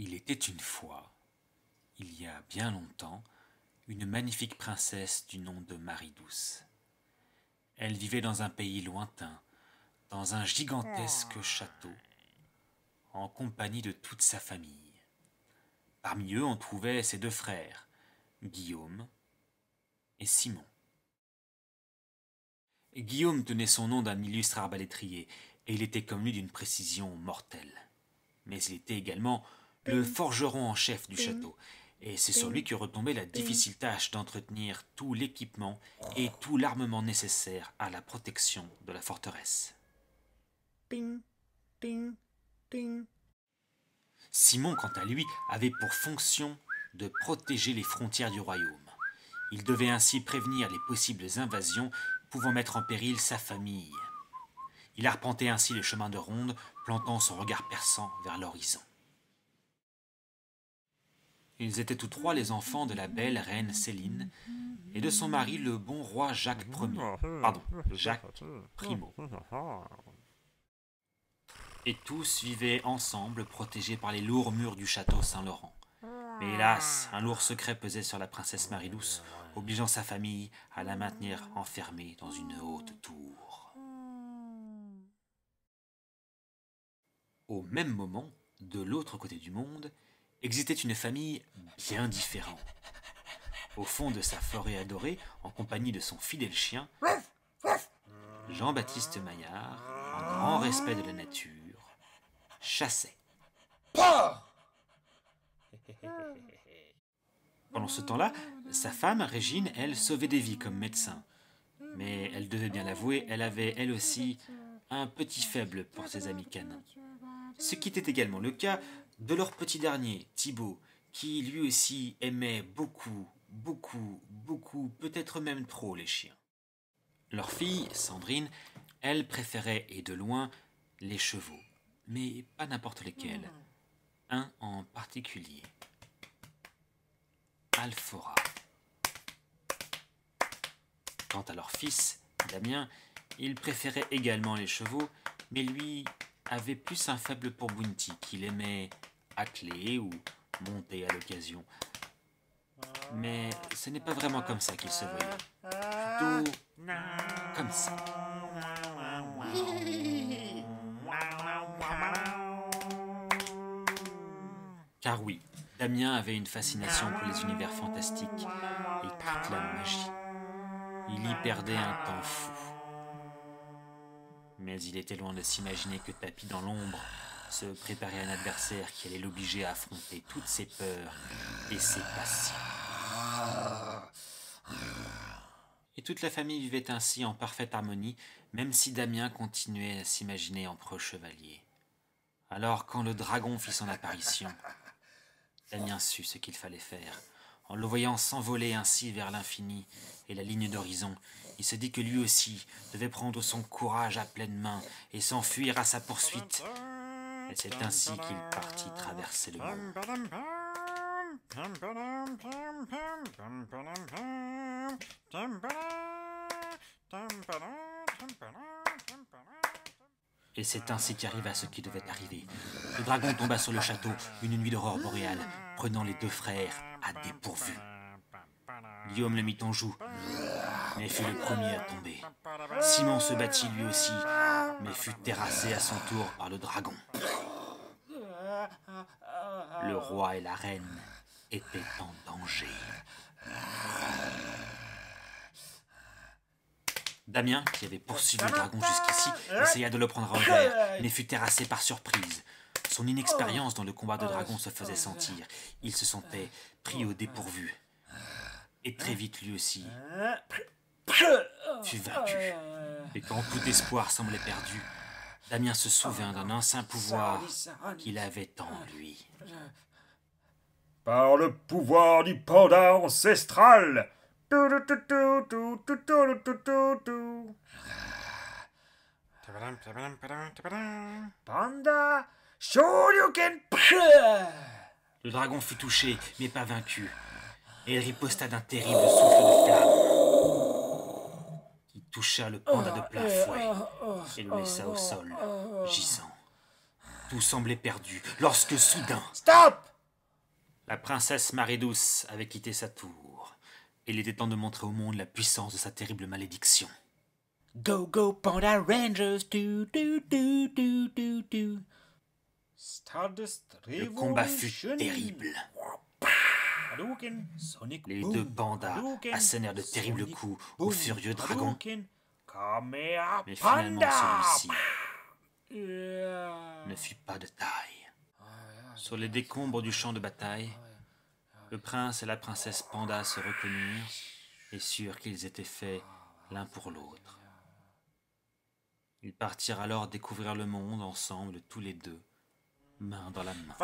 Il était une fois, il y a bien longtemps, une magnifique princesse du nom de Marie-Douce. Elle vivait dans un pays lointain, dans un gigantesque château, en compagnie de toute sa famille. Parmi eux, on trouvait ses deux frères, Guillaume et Simon. Guillaume tenait son nom d'un illustre arbalétrier, et il était comme lui d'une précision mortelle. Mais il était également le forgeron en chef du château, et c'est sur lui que retombait la difficile tâche d'entretenir tout l'équipement et tout l'armement nécessaire à la protection de la forteresse. Simon, quant à lui, avait pour fonction de protéger les frontières du royaume. Il devait ainsi prévenir les possibles invasions pouvant mettre en péril sa famille. Il arpentait ainsi les chemins de ronde, plantant son regard perçant vers l'horizon. Ils étaient tous trois les enfants de la belle reine Céline et de son mari le bon roi Jacques Primo. Et tous vivaient ensemble, protégés par les lourds murs du château Saint-Laurent. Mais hélas, un lourd secret pesait sur la princesse Marie-Douce, obligeant sa famille à la maintenir enfermée dans une haute tour. Au même moment, de l'autre côté du monde, existait une famille bien différente. Au fond de sa forêt adorée, en compagnie de son fidèle chien, Jean-Baptiste Maillard, en grand respect de la nature, chassait. Pendant ce temps-là, sa femme, Régine, elle, sauvait des vies comme médecin. Mais elle devait bien l'avouer, elle avait, elle aussi, un petit faible pour ses amis canins. Ce qui était également le cas de leur petit dernier, Thibaut, qui lui aussi aimait beaucoup, peut-être même trop les chiens. Leur fille, Sandrine, elle préférait, et de loin, les chevaux, mais pas n'importe lesquels. Un en particulier, Alfora. Quant à leur fils, Damien, il préférait également les chevaux, mais lui avait plus un faible pour Bounty, qu'il aimait atteler ou monter à l'occasion. Mais ce n'est pas vraiment comme ça qu'il se voyait. Plutôt comme ça. Car oui, Damien avait une fascination pour les univers fantastiques et toute la magie. Il y perdait un temps fou. Mais il était loin de s'imaginer que tapis dans l'ombre se préparait un adversaire qui allait l'obliger à affronter toutes ses peurs et ses passions. Et toute la famille vivait ainsi en parfaite harmonie, même si Damien continuait à s'imaginer empereur chevalier. Alors, quand le dragon fit son apparition, Damien sut ce qu'il fallait faire. En le voyant s'envoler ainsi vers l'infini et la ligne d'horizon, il se dit que lui aussi devait prendre son courage à pleine main et s'enfuir à sa poursuite. Et c'est ainsi qu'il partit traverser le monde. Et c'est ainsi qu'arriva ce qui devait arriver. Le dragon tomba sur le château une nuit d'aurore boréale, prenant les deux frères à dépourvu. Guillaume le mit en joue, mais fut le premier à tomber. Simon se battit lui aussi, mais fut terrassé à son tour par le dragon. Le roi et la reine étaient en danger. Damien, qui avait poursuivi le dragon jusqu'ici, essaya de le prendre à revers, mais fut terrassé par surprise. Son inexpérience dans le combat de dragon se faisait sentir. Il se sentait pris au dépourvu. Et très vite, lui aussi, fut vaincu. Et quand tout espoir semblait perdu, Damien se souvint d'un ancien pouvoir qu'il avait en lui. Par le pouvoir du panda ancestral, Panda, Shoryuken. Le dragon fut touché, mais pas vaincu, et il riposta d'un terrible souffle de flamme qui toucha le panda de plein fouet et le laissa au sol, gisant. Tout semblait perdu, lorsque soudain, Stop! la princesse Marie-Douce avait quitté sa tour, et il était temps de montrer au monde la puissance de sa terrible malédiction. Go, go, Panda Rangers. Stardust Le combat fut Revolution. terrible. Hadouken, Sonic Les Boom. deux pandas Hadouken, assénèrent de terribles Sonic coups Boom. au furieux dragon, Hadouken, Kamea mais finalement Panda. celui-ci ne fut pas de taille. Sur les décombres du champ de bataille, le prince et la princesse Panda se reconnurent et surent qu'ils étaient faits l'un pour l'autre. Ils partirent alors découvrir le monde ensemble, tous les deux, main dans la main.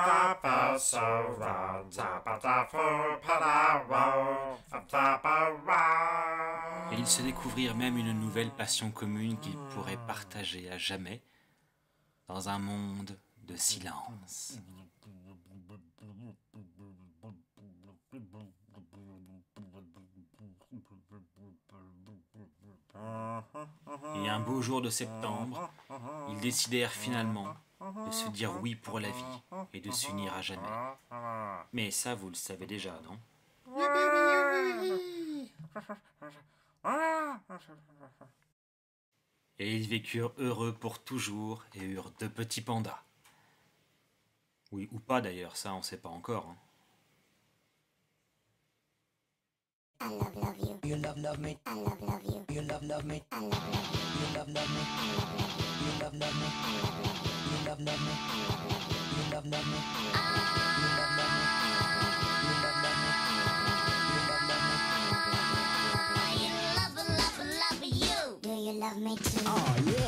Et ils se découvrirent même une nouvelle passion commune qu'ils pourraient partager à jamais dans un monde de silence. Et un beau jour de septembre, ils décidèrent finalement de se dire oui pour la vie et de s'unir à jamais. Mais ça, vous le savez déjà, non? Et ils vécurent heureux pour toujours et eurent 2 petits pandas. Oui, ou pas d'ailleurs, ça on sait pas encore. Hein. I love you. You love me. I love you. You love me. I love you. You love me. I love you. You love me. I love you. You love me. I love you. You love me. You love me. You love me. You love me. You love you. Do you love me too? Oh yeah.